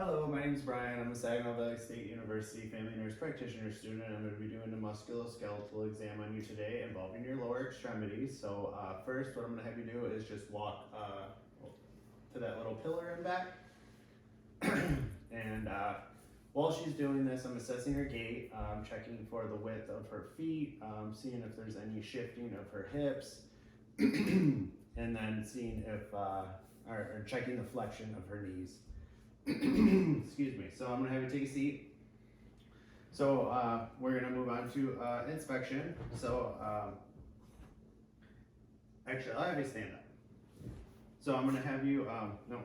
Hello, my name is Brian. I'm a Saginaw Valley State University family nurse practitioner student. I'm going to be doing a musculoskeletal exam on you today involving your lower extremities. So first, what I'm going to have you do is just walk to that little pillar and back. and while she's doing this, I'm assessing her gait, checking for the width of her feet, seeing if there's any shifting of her hips, and then seeing if, or checking the flexion of her knees. Excuse me. So I'm gonna have you take a seat. So we're gonna move on to inspection. So actually, I'll have you stand up. So I'm gonna have you no.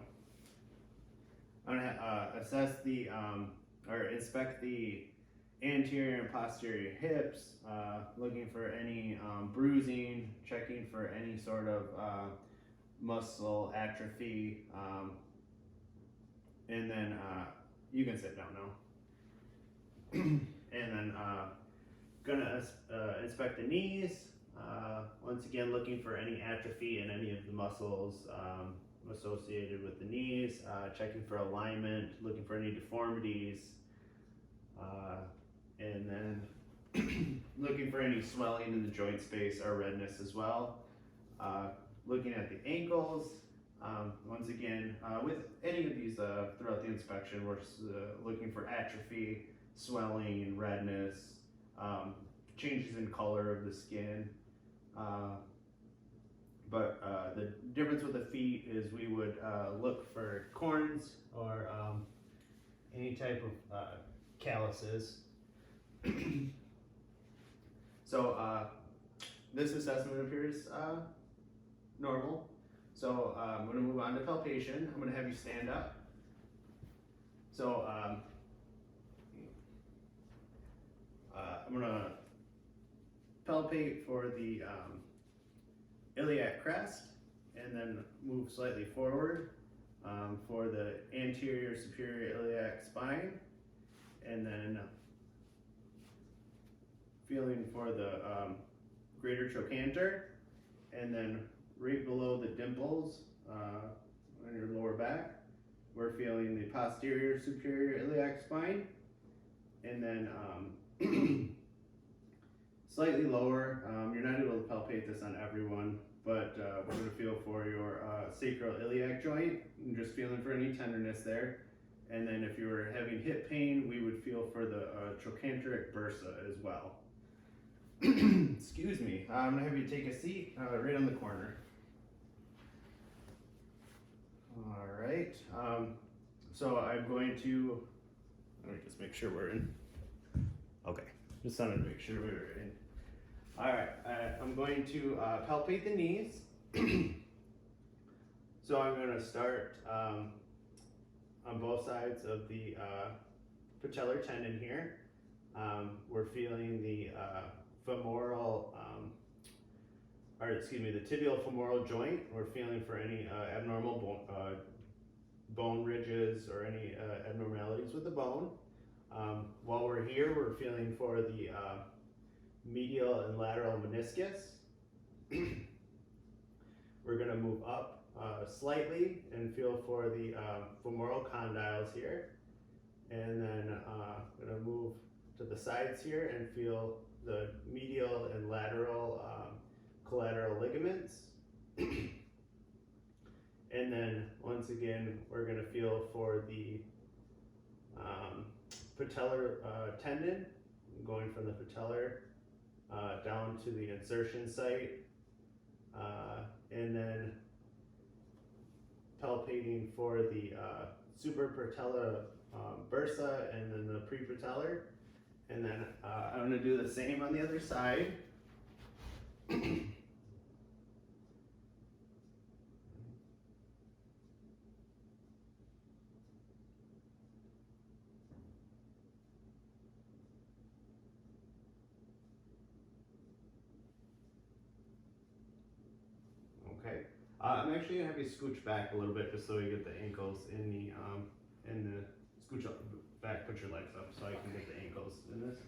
I'm gonna assess the or inspect the anterior and posterior hips, looking for any bruising, checking for any sort of muscle atrophy. And then you can sit down now. And then gonna inspect the knees. Once again, looking for any atrophy in any of the muscles associated with the knees. Checking for alignment, looking for any deformities. And then looking for any swelling in the joint space or redness as well. Looking at the ankles. Once again, with any of these throughout the inspection, we're looking for atrophy, swelling, redness, changes in color of the skin. But the difference with the feet is we would look for corns or any type of calluses. So this assessment appears normal. So I'm going to move on to palpation. I'm going to have you stand up. So I'm going to palpate for the iliac crest and then move slightly forward for the anterior superior iliac spine, and then feeling for the greater trochanter, and then right below the dimples on your lower back, we're feeling the posterior superior iliac spine, and then slightly lower. You're not able to palpate this on everyone, but we're going to feel for your sacroiliac joint and just feeling for any tenderness there. And then if you were having hip pain, we would feel for the trochanteric bursa as well. Excuse me. I'm going to have you take a seat right on the corner. All right. So I'm going to, let me just make sure we're in. Okay. Just wanted to make sure we were in. All right. I'm going to palpate the knees. So I'm going to start on both sides of the patellar tendon here. We're feeling the femoral, the tibial femoral joint. We're feeling for any abnormal bone ridges or any abnormalities with the bone. While we're here, we're feeling for the medial and lateral meniscus. We're going to move up slightly and feel for the femoral condyles here. And then I'm going to move to the sides here and feel the medial and lateral collateral ligaments. And then once again, we're going to feel for the patellar tendon, going from the patellar down to the insertion site, and then palpating for the suprapatellar bursa and then the prepatellar. And then I'm going to do the same on the other side. Okay. I'm actually going to have you scooch back a little bit just so you get the ankles in the scooch up back, put your legs up so I can get the ankles in this.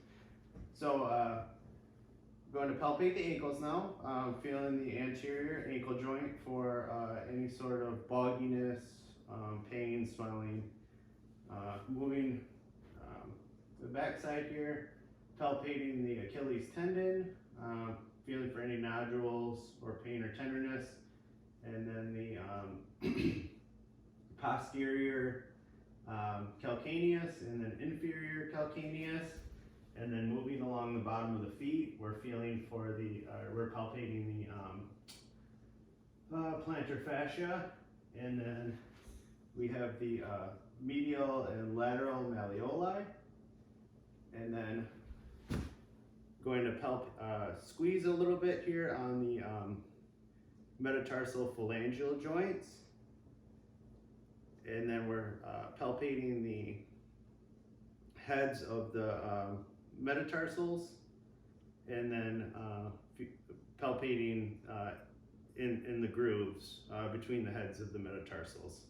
So I'm going to palpate the ankles now, feeling the anterior ankle joint for any sort of bogginess, pain, swelling, Moving the back side here, palpating the Achilles tendon, feeling for any nodules or pain or tenderness, and then the posterior calcaneus, and then inferior calcaneus, and then moving along the bottom of the feet, we're feeling for the, we're palpating the plantar fascia, and then we have the medial and lateral malleoli, and then going to squeeze a little bit here on the metatarsal phalangeal joints, and then we're palpating the heads of the metatarsals, and then palpating in the grooves between the heads of the metatarsals.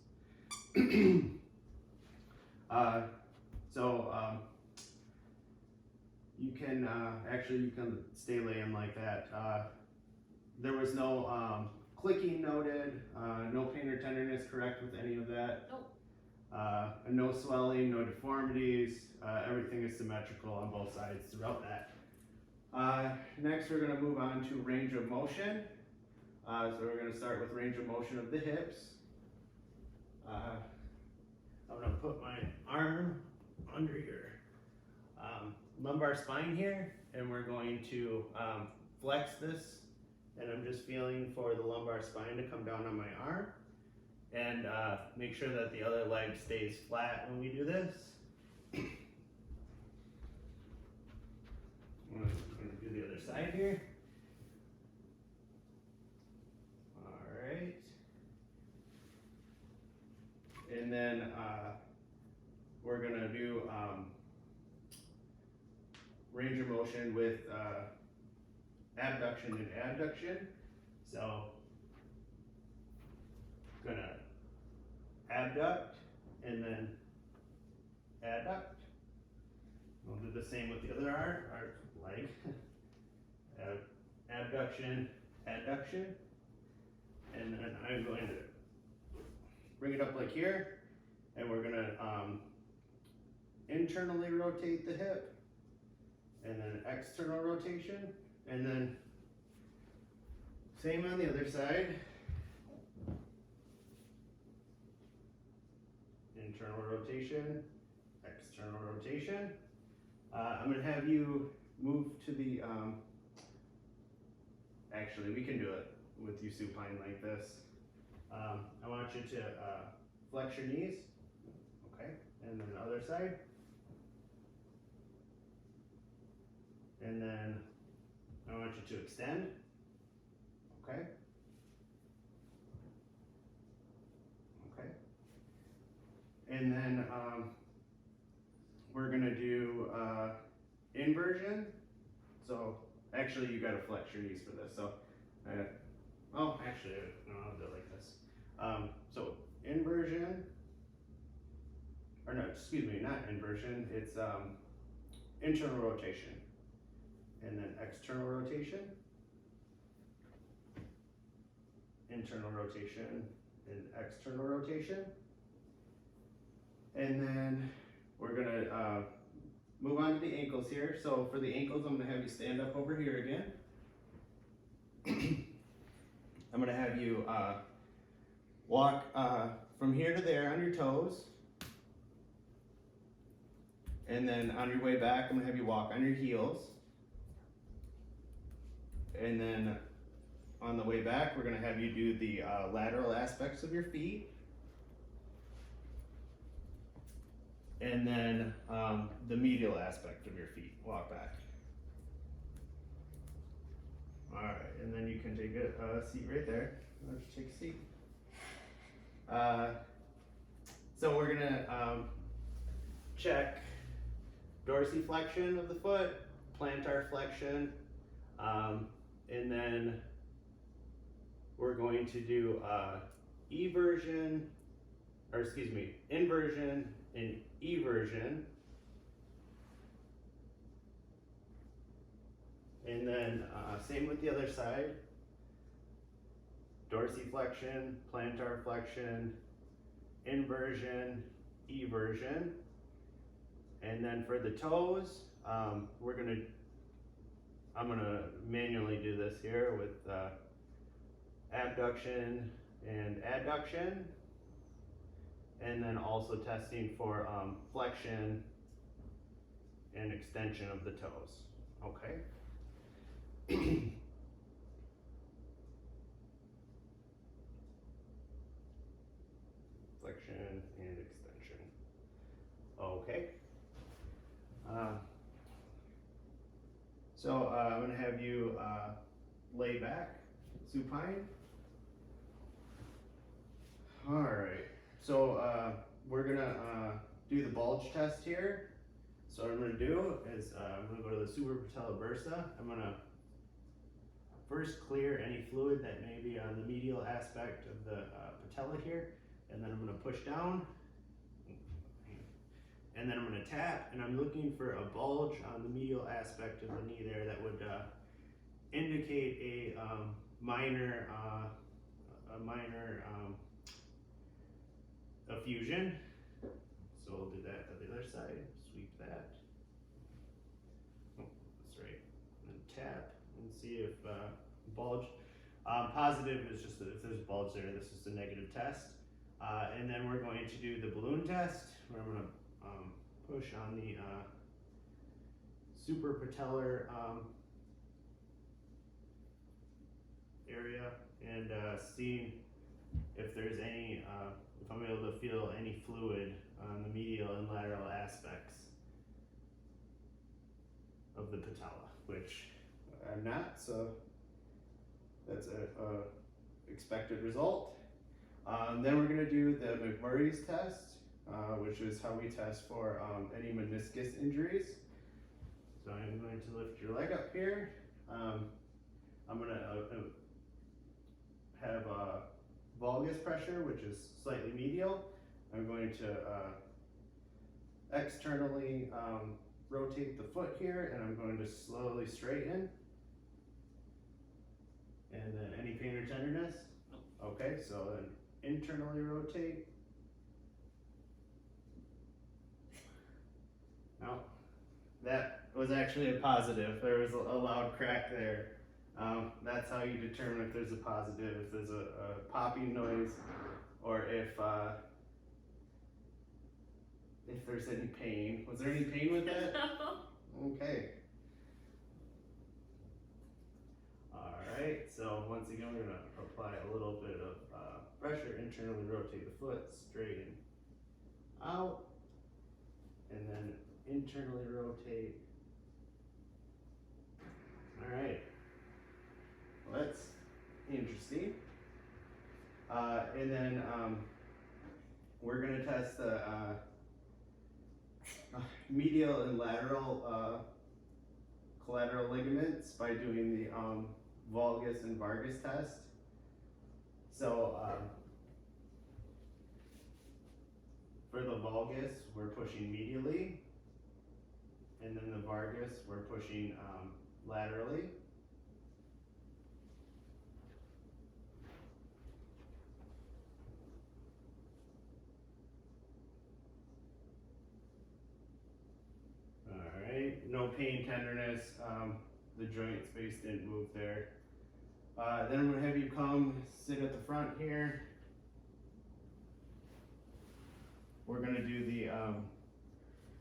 You can actually, you can stay laying like that. There was no clicking noted, no pain or tenderness, correct, with any of that? Nope. No swelling, no deformities, everything is symmetrical on both sides throughout that. Next we're going to move on to range of motion. So we're going to start with range of motion of the hips. I'm going to put my arm under your lumbar spine here, and we're going to flex this, and I'm just feeling for the lumbar spine to come down on my arm, and make sure that the other leg stays flat when we do this. I'm going to do the other side here. Alright. And then we're going to do range of motion with abduction and adduction. So, gonna abduct and then adduct. We'll do the same with the other arm, our leg. Abduction, adduction, and then I'm going to bring it up like here, and we're gonna internally rotate the hip, and then external rotation, and then same on the other side. Internal rotation, external rotation. I'm going to have you move to the, actually we can do it with you supine like this. I want you to flex your knees, okay, and then the other side. And then I want you to extend, okay? Okay. And then we're gonna do inversion. So actually you gotta flex your knees for this. So, actually, no, I'll do it like this. So inversion, or no, excuse me, not inversion, it's internal rotation. And then external rotation, internal rotation, and external rotation. And then we're gonna move on to the ankles here. So for the ankles, I'm gonna have you stand up over here again. I'm gonna have you walk from here to there on your toes. And then on your way back, I'm gonna have you walk on your heels. And then on the way back, we're gonna have you do the lateral aspects of your feet. And then the medial aspect of your feet, walk back. All right, and then you can take a seat right there. I'll just take a seat. So we're gonna check dorsiflexion of the foot, plantar flexion, and then we're going to do inversion and eversion. And then same with the other side. Dorsiflexion, plantar flexion, inversion, eversion. And then for the toes, I'm gonna manually do this here with abduction and adduction, and then also testing for flexion and extension of the toes. Okay. Flexion and extension. Okay. So I'm going to have you lay back, supine. All right. So we're going to do the bulge test here. So what I'm going to do is I'm going to go to the suprapatellar bursa. I'm going to first clear any fluid that may be on the medial aspect of the patella here, and then I'm going to push down, and then I'm going to tap, and I'm looking for a bulge on the medial aspect of the knee there that would indicate a minor effusion. So we'll do that to the other side. Sweep that. Oh, that's right. And tap and see if bulge. Positive is just that if there's a bulge there, this is a negative test. And then we're going to do the balloon test, where I'm going to push on the suprapatellar area and see if there's any, if I'm able to feel any fluid on the medial and lateral aspects of the patella, which I'm not, so that's a expected result. Then we're going to do the McMurray's test, which is how we test for any meniscus injuries. So I'm going to lift your leg up here. I'm going to have valgus pressure, which is slightly medial. I'm going to externally rotate the foot here, and I'm going to slowly straighten. And then any pain or tenderness? Nope. Okay, so then internally rotate. No, that was actually a positive. There was a loud crack there. That's how you determine if there's a positive, if there's a popping noise, or if there's any pain. Was there any pain with that? No. Okay. All right, so once again, we're gonna apply a little bit of pressure, internally rotate the foot, straighten out, and then internally rotate. All right, well, that's interesting. And then we're gonna test the medial and lateral collateral ligaments by doing the valgus and vargus test. So for the valgus, we're pushing medially, and then the vargus, we're pushing laterally. All right, no pain, tenderness. The joint space didn't move there. Then I'm going to have you come sit at the front here. We're going to do the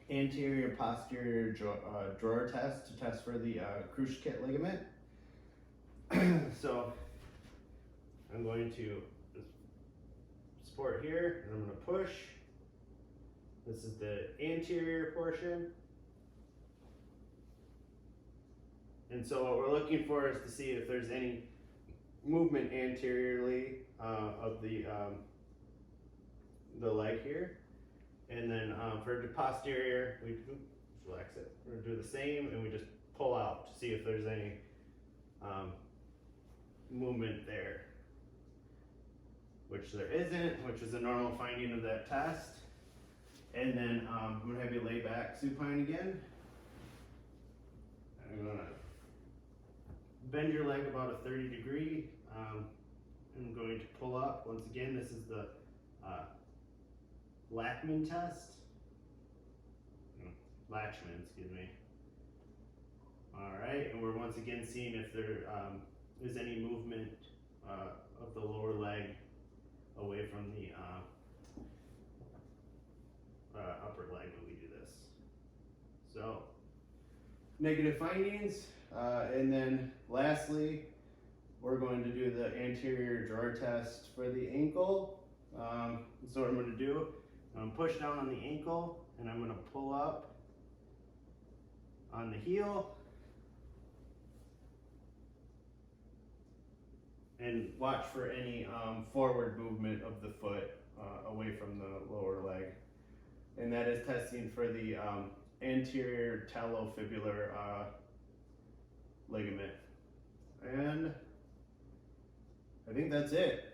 anterior posterior drawer test to test for the cruciate ligament. So I'm going to support here, and I'm going to push. This is the anterior portion. And so what we're looking for is to see if there's any movement anteriorly of the leg here. And then for the posterior, we relax it. We're gonna do the same, and we just pull out to see if there's any movement there, which there isn't, which is a normal finding of that test. And then I'm gonna have you lay back supine again. I'm gonna bend your leg about a 30 degree. I'm going to pull up. Once again, this is the Lachman test. Latchman, excuse me. All right, and we're once again seeing if there is any movement of the lower leg away from the upper leg when we do this. So, negative findings, and then lastly, we're going to do the anterior drawer test for the ankle. So what I'm going to do, I'm push down on the ankle, and I'm going to pull up on the heel, and watch for any forward movement of the foot away from the lower leg. And that is testing for the anterior talofibular ligament. And I think that's it.